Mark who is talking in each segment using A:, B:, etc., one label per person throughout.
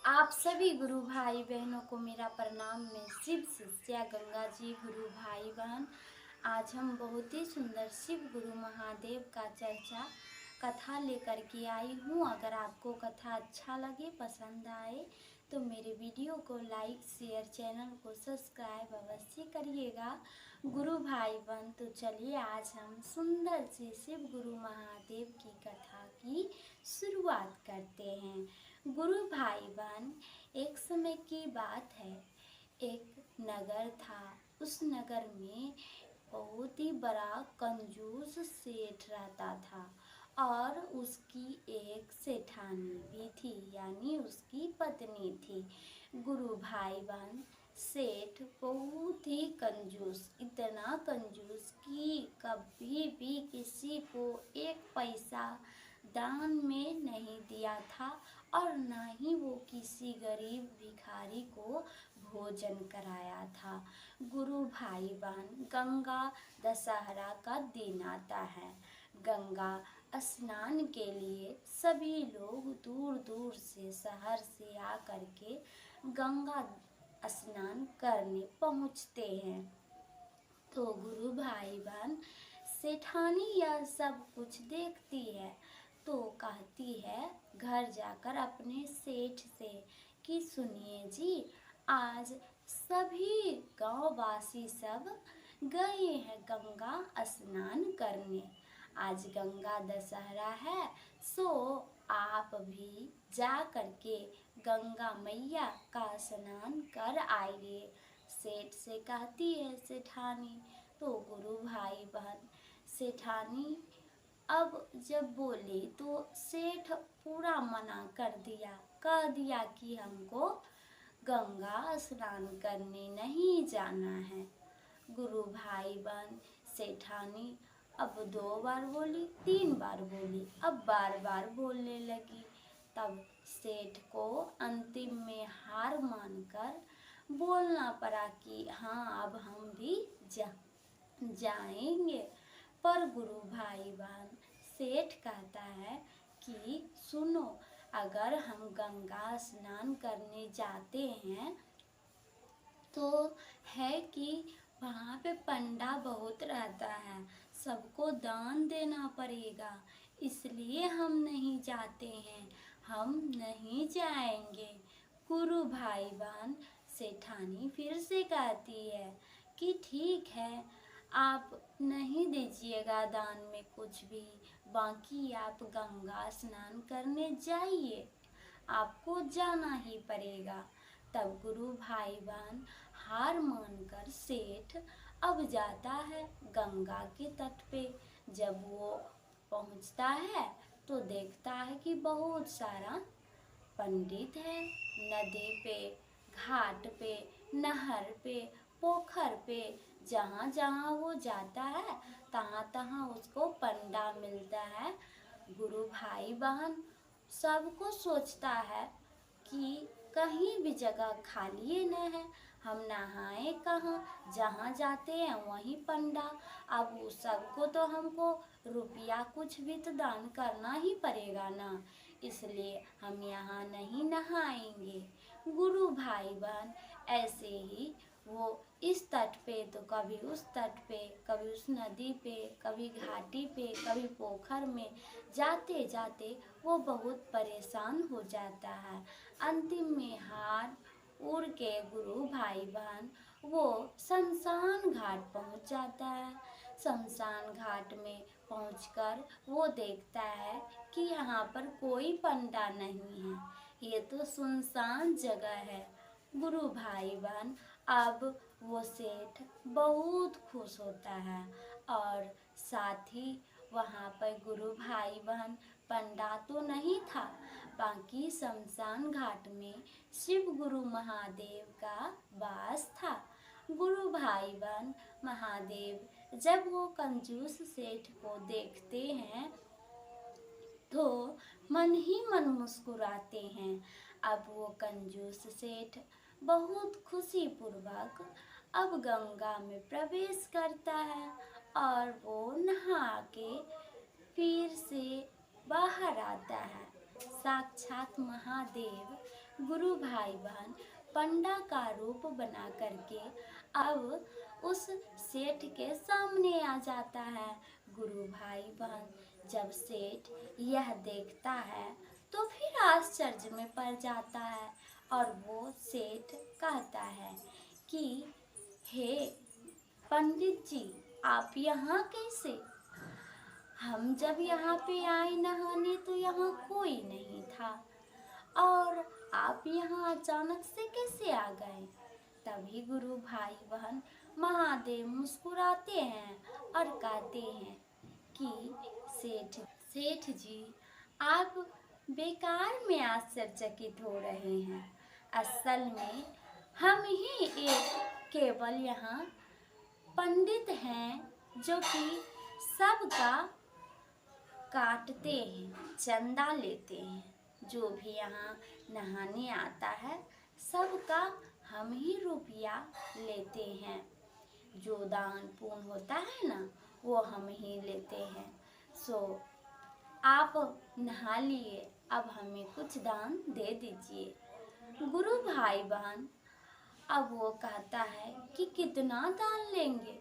A: आप सभी गुरु भाई बहनों को मेरा प्रणाम। मैं शिव शिष्या गंगा जी। गुरु भाई बहन, आज हम बहुत ही सुंदर शिव गुरु महादेव का चर्चा कथा लेकर के आई हूँ। अगर आपको कथा अच्छा लगे, पसंद आए तो मेरे वीडियो को लाइक शेयर, चैनल को सब्सक्राइब अवश्य करिएगा। गुरु भाई बहन, तो चलिए आज हम सुंदर से शिव गुरु महादेव की कथा की शुरुआत करते हैं। गुरु भाई बहन, एक समय की बात है। एक नगर था। उस नगर में बहुत ही बड़ा कंजूस सेठ रहता था और उसकी एक सेठानी भी थी, यानी उसकी पत्नी थी। गुरु भाई बहन, सेठ बहुत ही कंजूस, इतना कंजूस कि कभी भी किसी को एक पैसा दान में नहीं दिया था और ना ही वो किसी गरीब भिखारी को भोजन कराया था। गुरु भाई बहन, गंगा दशहरा का दिन आता है। गंगा स्नान के लिए सभी लोग दूर दूर से शहर से आकर के गंगा स्नान करने पहुँचते हैं। तो गुरु भाई बहन, सेठानी यह सब कुछ देखती है तो कहती है घर जाकर अपने सेठ से कि सुनिए जी, आज सभी गांववासी सब गए हैं गंगा स्नान करने। आज गंगा दशहरा है, सो आप भी जा करके गंगा मैया का स्नान कर आइए। सेठ से कहती है सेठानी। तो गुरु भाई बहन, सेठानी अब जब बोली तो सेठ पूरा मना कर दिया, कह दिया कि हमको गंगा स्नान करने नहीं जाना है। गुरु भाई बहन, सेठानी अब 2 बार बोली, 3 बार बोली, अब बार बार बोलने लगी। तब सेठ को अंतिम में हार मानकर बोलना पड़ा कि हाँ, अब हम भी जाएंगे। पर गुरु भाई बहन, सेठ कहता है कि सुनो, अगर हम गंगा स्नान करने जाते हैं तो है कि वहाँ पे पंडा बहुत रहता है, सबको दान देना पड़ेगा, इसलिए हम नहीं जाते हैं, हम नहीं जाएंगे। गुरु भाई बहन, सेठानी फिर से कहती है कि ठीक है, आप नहीं दीजिएगा दान में कुछ भी, बाकी आप गंगा स्नान करने जाइए, आपको जाना ही पड़ेगा। तब गुरु भाई बहन हार मानकर सेठ अब जाता है गंगा के तट पे। जब वो पहुंचता है तो देखता है कि बहुत सारा पंडित है। नदी पे, घाट पे, नहर पे, पोखर पे, जहाँ जहाँ वो जाता है तहाँ तहाँ उसको पंडा मिलता है। गुरु भाई बहन सबको सोचता है कि कहीं भी जगह खाली न है, हम नहाए कहाँ, जहाँ जाते हैं वहीं पंडा। अब उस सबको तो हमको रुपया कुछ भी तो दान करना ही पड़ेगा ना, इसलिए हम यहाँ नहीं नहाएंगे। गुरु भाई बहन ऐसे ही वो इस तट पे तो कभी उस तट पे, कभी उस नदी पे, कभी घाटी पे, कभी पोखर में जाते जाते वो बहुत परेशान हो जाता है। अंतिम में हार उड़ के गुरु भाई बहन वो शमशान घाट पहुंच जाता है। शमशान घाट में पहुंचकर वो देखता है कि यहाँ पर कोई पंडा नहीं है, ये तो सुनसान जगह है। गुरु भाई बहन अब वो सेठ बहुत खुश होता है और साथ ही वहाँ पर गुरु भाई बहन पंडा तो नहीं था, बाकी शमशान घाट में शिव गुरु महादेव का वास था। गुरु भाई बहन महादेव जब वो कंजूस सेठ को देखते हैं तो मन ही मन मुस्कुराते हैं। अब वो कंजूस सेठ बहुत खुशी पूर्वक अब गंगा में प्रवेश करता है और वो नहा के फिर से बाहर आता है। साक्षात महादेव गुरु भाई बहन पंडा का रूप बना करके अब उस सेठ के सामने आ जाता है। गुरु भाई बहन जब सेठ यह देखता है तो फिर आश्चर्य में पड़ जाता है और वो सेठ कहता है कि हे पंडित जी, आप यहाँ कैसे? हम जब यहाँ पे आए नहाने तो यहाँ कोई नहीं था और आप यहाँ अचानक से कैसे आ गए? तभी गुरु भाई बहन महादेव मुस्कुराते हैं और कहते हैं कि सेठ जी, आप बेकार में आश्चर्यचकित हो रहे हैं। असल में हम ही एक केवल यहाँ पंडित हैं जो कि सबका काटते हैं, चंदा लेते हैं। जो भी यहाँ नहाने आता है सबका हम ही रुपया लेते हैं। जो दान पुण्य होता है ना वो हम ही लेते हैं। सो आप नहा लिए, अब हमें कुछ दान दे दीजिए। गुरु भाई बहन अब वो कहता है कि कितना दान लेंगे?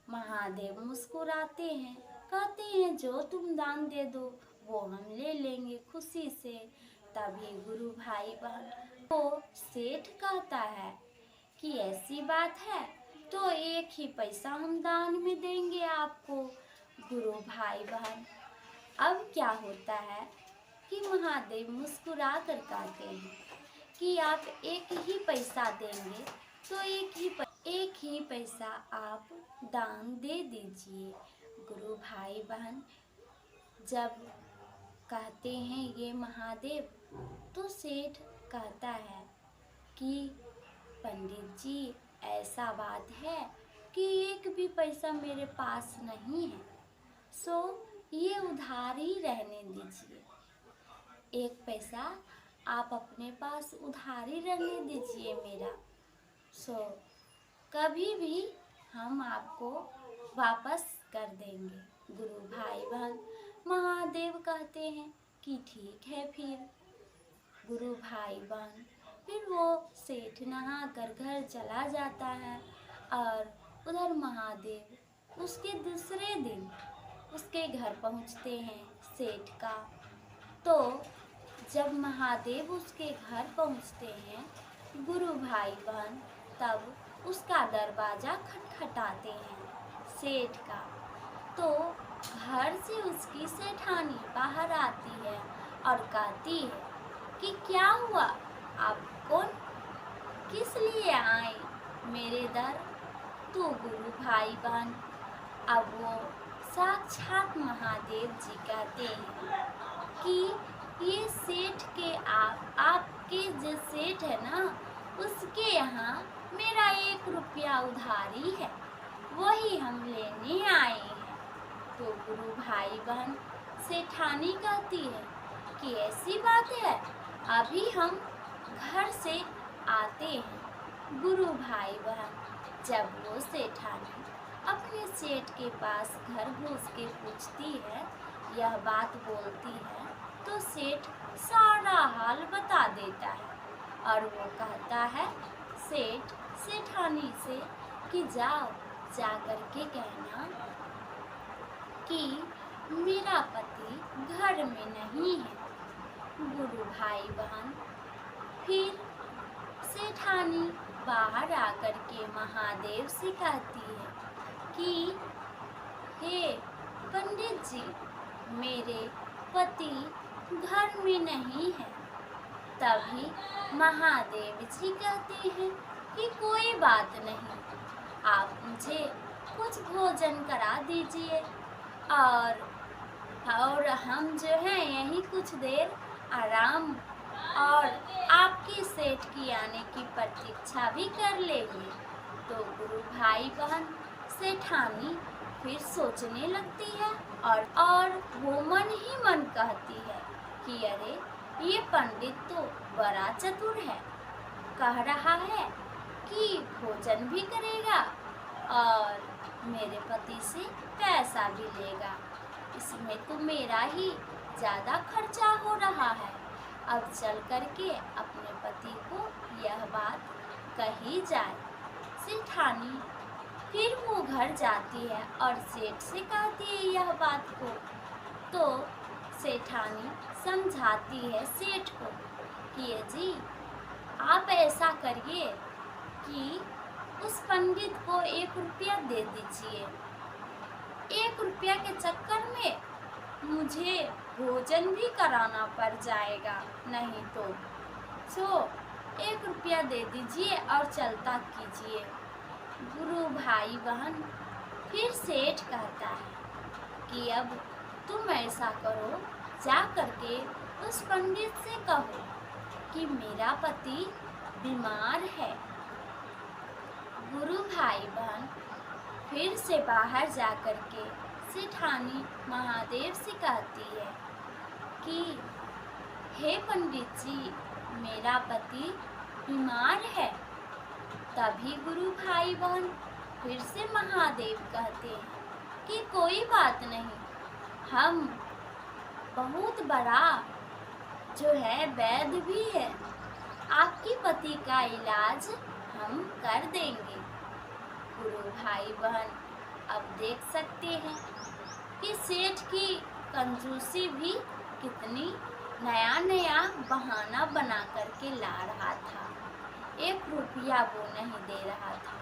A: महादेव मुस्कुराते हैं, कहते हैं जो तुम दान दे दो वो हम ले लेंगे खुशी से। तभी गुरु भाई बहन को सेठ कहता है कि ऐसी बात है तो 1 ही पैसा हम दान में देंगे आपको। गुरु भाई बहन अब क्या होता है कि महादेव मुस्कुरा कर कहते हैं कि आप 1 ही पैसा देंगे तो 1 ही पैसा आप दान दे दीजिए। गुरु भाई बहन जब कहते हैं ये महादेव तो सेठ कहता है कि पंडित जी, ऐसा बात है कि 1 भी पैसा मेरे पास नहीं है, सो ये उधार ही रहने दीजिए। 1 पैसा आप अपने पास उधार ही रहने दीजिए मेरा, सो कभी भी हम आपको वापस कर देंगे। गुरु भाई बहन महादेव कहते हैं कि ठीक है। फिर गुरु भाई बहन फिर वो सेठ नहा कर घर चला जाता है और उधर महादेव उसके दूसरे दिन उसके घर पहुंचते हैं सेठ का। तो जब महादेव उसके घर पहुंचते हैं गुरु भाई बहन तब उसका दरवाज़ा खटखटाते हैं सेठ का। तो घर से उसकी सेठानी बाहर आती है और कहती है कि क्या हुआ, आप कौन, किस लिए आए मेरे दर? तो गुरु भाई बहन अब वो साक्षात महादेव जी कहते हैं कि ये सेठ के आपके जो सेठ है ना उसके यहाँ मेरा 1 रुपया उधारी है, वही हम लेने आए हैं। तो गुरु भाई बहन सेठानी कहती है कि ऐसी बात है, अभी हम घर से आते हैं। गुरु भाई बहन जब वो सेठानी अपने सेठ के पास घर घुस के पूछती है, यह बात बोलती है, तो सेठ सारा हाल बता देता है और वो कहता है सेठानी से कि जाओ जा कर के कहना कि मेरा पति घर में नहीं है। गुरु भाई बहन फिर सेठानी बाहर आकर के महादेव से कहती है कि हे पंडित जी, मेरे पति घर में नहीं है। तभी महादेव जी कहते हैं कि कोई बात नहीं, आप मुझे कुछ भोजन करा दीजिए और हम जो है यहीं कुछ देर आराम और आपके सेठ की आने की प्रतीक्षा भी कर लेंगे। तो गुरु भाई बहन सेठानी फिर सोचने लगती है और वो मन ही मन कहती है कि अरे ये पंडित तो बड़ा चतुर है, कह रहा है कि भोजन भी करेगा और मेरे पति से पैसा भी लेगा, इसमें तो मेरा ही ज़्यादा खर्चा हो रहा है। अब चल करके अपने पति को यह बात कही जाए। सेठानी फिर वो घर जाती है और सेठ से कहती है यह बात को। तो सेठानी समझाती है सेठ को कि ये जी, आप ऐसा करिए कि उस पंडित को 1 रुपया दे दीजिए। 1 रुपया के चक्कर में मुझे भोजन भी कराना पड़ जाएगा, नहीं तो 1 रुपया दे दीजिए और चलता कीजिए। गुरु भाई बहन, फिर सेठ कहता है कि अब तुम ऐसा करो, जा करके उस पंडित से कहो कि मेरा पति बीमार है। गुरु भाई बहन फिर से बाहर जा करके सेठानी महादेव से कहती है कि हे पंडित जी, मेरा पति बीमार है। तभी गुरु भाई बहन फिर से महादेव कहते हैं कि कोई बात नहीं, हम बहुत बड़ा जो है वैद्य भी है, आपके पति का इलाज हम कर देंगे। गुरु भाई बहन अब देख सकते हैं कि सेठ की कंजूसी भी कितनी नया नया बहाना बना करके ला रहा था। 1 रुपया वो नहीं दे रहा था,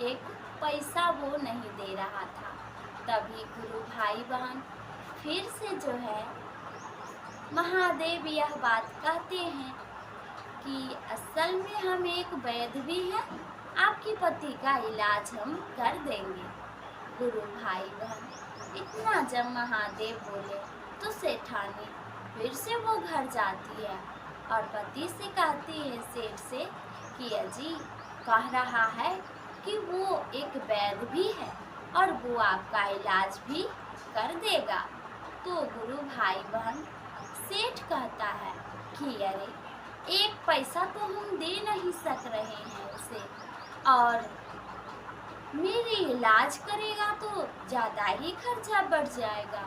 A: 1 पैसा वो नहीं दे रहा था। तभी गुरु भाई बहन फिर से जो है महादेव यह बात कहते हैं कि असल में हम एक वैद्य भी हैं, आपके पति का इलाज हम कर देंगे। गुरु भाई बहन इतना जब महादेव बोले तो सेठानी फिर से वो घर जाती है और पति से कहती है सेठ से कि अजी कह रहा है कि वो एक वैद्य भी है और वो आपका इलाज भी कर देगा। तो गुरु भाई बहन सेठ कहता है कि अरे 1 पैसा तो हम दे नहीं सक रहे हैं उसे, और मेरी इलाज करेगा तो ज़्यादा ही खर्चा बढ़ जाएगा,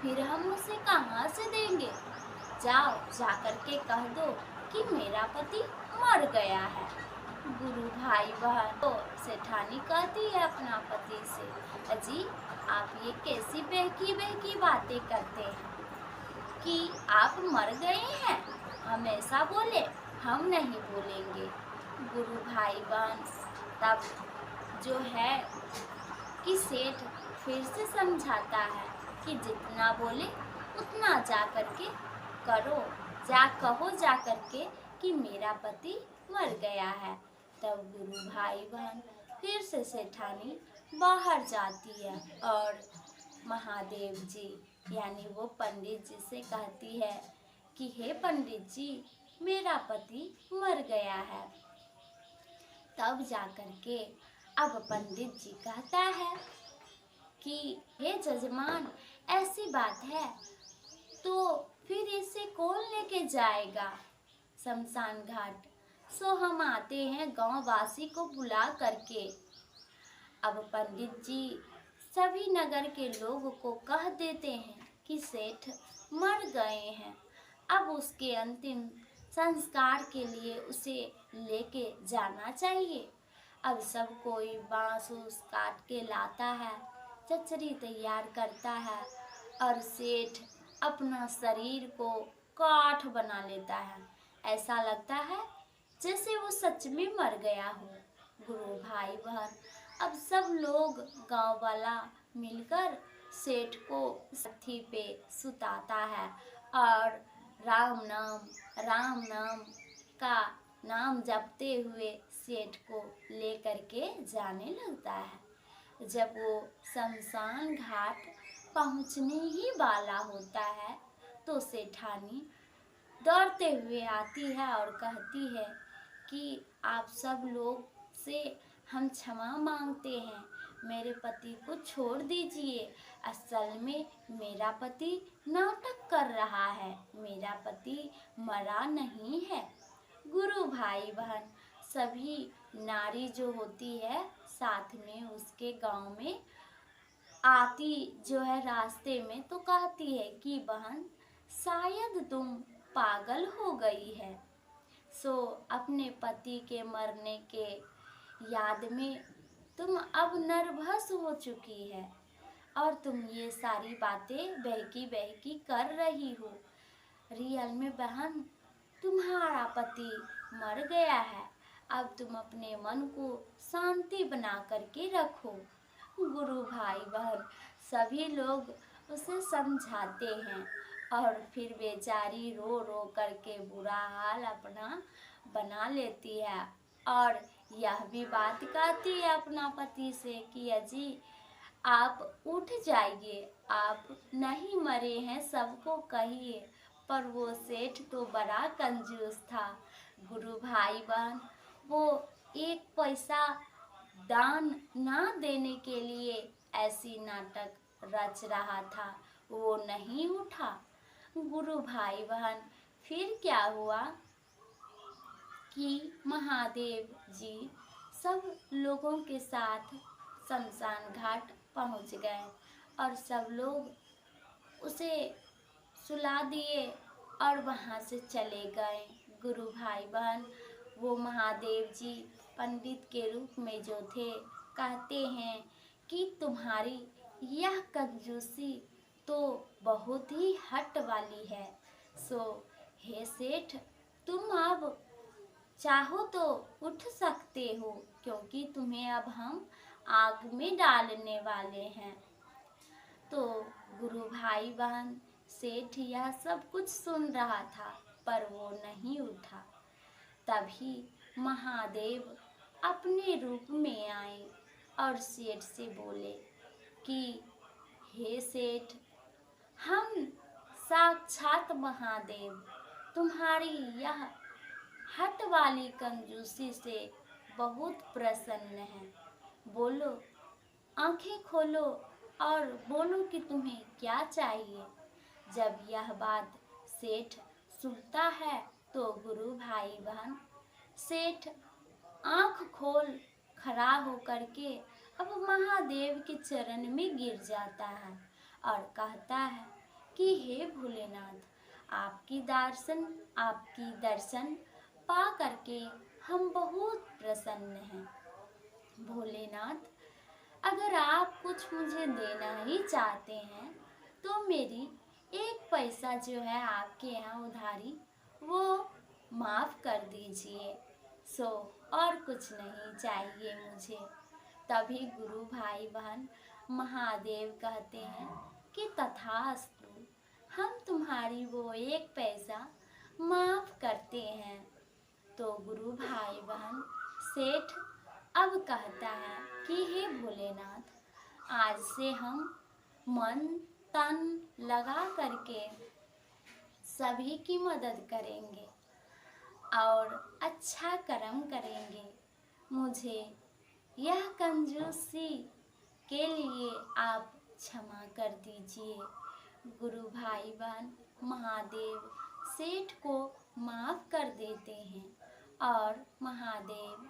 A: फिर हम उसे कहाँ से देंगे। जाओ जा करके कह दो कि मेरा पति मर गया है। गुरु भाई बहन तो सेठानी कहती है अपना पति से, अजी आप ये कैसी बहकी बहकी बातें करते हैं कि आप मर गए हैं, हम ऐसा बोले, हम नहीं बोलेंगे। गुरु भाई बहन तब जो है कि सेठ फिर से समझाता है कि जितना बोले उतना जा करके करो, जा कहो जा करके कि मेरा पति मर गया है। तब गुरु भाई बहन फिर से सेठानी बाहर जाती है और महादेव जी यानी वो पंडित जी से कहती है कि हे पंडित जी, मेरा पति मर गया है। तब जाकर के अब पंडित जी कहता है कि हे जजमान, ऐसी बात है तो फिर इसे कौन लेके जाएगा शमशान घाट। सो हम आते हैं गांव वासी को बुला करके। अब पंडित जी सभी नगर के लोगों को कह देते हैं कि सेठ मर गए हैं, अब उसके अंतिम संस्कार के लिए उसे लेके जाना चाहिए। अब सब कोई बांस उस काट के लाता है, चचरी तैयार करता है और सेठ अपना शरीर को काठ बना लेता है। ऐसा लगता है जैसे वो सच में मर गया हो। गुरु भाई बहन अब सब लोग गांव वाला मिलकर सेठ को सत्थी पे सुताता है और राम नाम का नाम जपते हुए सेठ को लेकर के जाने लगता है। जब वो शमशान घाट पहुंचने ही वाला होता है तो सेठानी दौड़ते हुए आती है और कहती है कि आप सब लोग से हम क्षमा मांगते हैं, मेरे पति को छोड़ दीजिए। असल में मेरा पति नाटक कर रहा है, मेरा पति मरा नहीं है। गुरु भाई बहन सभी नारी जो होती है साथ में उसके गांव में आती जो है रास्ते में, तो कहती है कि बहन शायद तुम पागल हो गई है। सो अपने पति के मरने के याद में तुम अब नर्वस हो चुकी है और तुम ये सारी बातें बहकी बहकी कर रही हो। रियल में बहन, तुम्हारा पति मर गया है। अब तुम अपने मन को शांति बना करके रखो। गुरु भाई बहन सभी लोग उसे समझाते हैं और फिर बेचारी रो रो करके बुरा हाल अपना बना लेती है और यह भी बात कहती है अपना पति से कि अजी आप उठ जाइए, आप नहीं मरे हैं, सबको कहिए। पर वो सेठ तो बड़ा कंजूस था। गुरु भाई बहन वो एक पैसा दान ना देने के लिए ऐसी नाटक रच रहा था, वो नहीं उठा। गुरु भाई बहन फिर क्या हुआ कि महादेव जी सब लोगों के साथ शमशान घाट पहुंच गए और सब लोग उसे सुला दिए और वहां से चले गए। गुरु भाई बहन वो महादेव जी पंडित के रूप में जो थे, कहते हैं कि तुम्हारी यह कंजूसी तो बहुत ही हट वाली है। सो हे सेठ, तुम अब चाहो तो उठ सकते हो, क्योंकि तुम्हें अब हम आग में डालने वाले हैं। तो गुरु भाई बहन सेठ यह सब कुछ सुन रहा था पर वो नहीं उठा। तभी महादेव अपने रूप में आए और सेठ से बोले कि हे सेठ, हम साक्षात महादेव तुम्हारी यह हट वाली कंजूसी से बहुत प्रसन्न हैं। बोलो, आंखें खोलो और बोलो कि तुम्हें क्या चाहिए। जब यह बात सेठ सुनता है तो गुरु भाई बहन सेठ आंख खोल खड़ा होकर के अब महादेव के चरण में गिर जाता है और कहता है कि हे भोलेनाथ, आपकी दर्शन पा करके हम बहुत प्रसन्न हैं। भोलेनाथ, अगर आप कुछ मुझे देना ही चाहते हैं तो मेरी एक पैसा जो है आपके यहाँ उधारी वो माफ़ कर दीजिए। सो और कुछ नहीं चाहिए मुझे। तभी गुरु भाई बहन महादेव कहते हैं कि तथास्तु, हम तुम्हारी वो एक पैसा माफ़ करते हैं। तो गुरु भाई बहन सेठ अब कहता है कि हे भोलेनाथ, आज से हम मन तन लगा करके सभी की मदद करेंगे और अच्छा कर्म करेंगे। मुझे यह कंजूसी के लिए आप क्षमा कर दीजिए। गुरु भाई बहन महादेव सेठ को माफ़ कर देते हैं और महादेव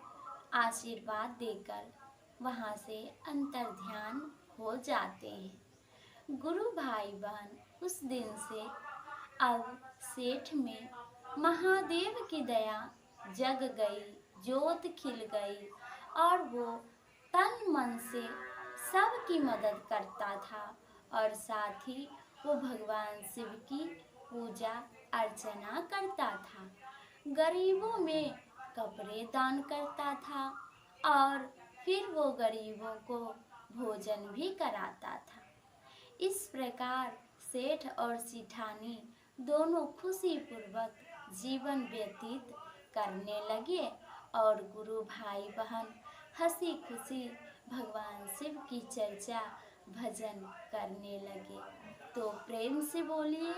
A: आशीर्वाद देकर वहाँ से अंतर्ध्यान हो जाते हैं। गुरु भाई बहन उस दिन से अब सेठ में महादेव की दया जग गई, जोत खिल गई और वो तन मन से सबकी मदद करता था और साथ ही वो भगवान शिव की पूजा अर्चना करता था, गरीबों में कपड़े दान करता था और फिर वो गरीबों को भोजन भी कराता था। इस प्रकार सेठ और सिठानी दोनों खुशीपूर्वक जीवन व्यतीत करने लगे और गुरु भाई बहन हंसी खुशी भगवान शिव की चर्चा भजन करने लगे। तो प्रेम से बोलिए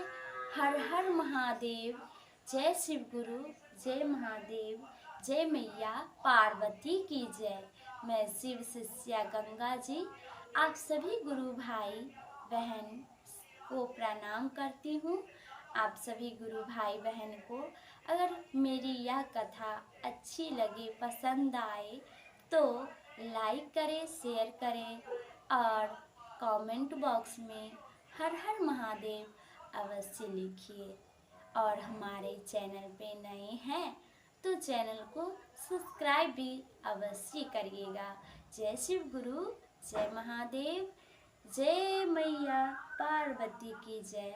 A: हर हर महादेव, जय शिव गुरु, जय महादेव, जय मैया पार्वती की जय। मैं शिव शिष्या गंगा जी आप सभी गुरु भाई बहन को प्रणाम करती हूँ। आप सभी गुरु भाई बहन को अगर मेरी यह कथा अच्छी लगे, पसंद आए तो लाइक करें, शेयर करें और कमेंट बॉक्स में हर हर महादेव अवश्य लिखिए। और हमारे चैनल पे नए हैं तो चैनल को सब्सक्राइब भी अवश्य करिएगा। जय शिव गुरु, जय महादेव, जय मैया पार्वती की जय।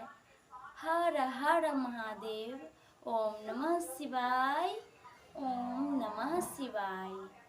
A: हर हर महादेव। ओम नमः शिवाय, ओम नमः शिवाय।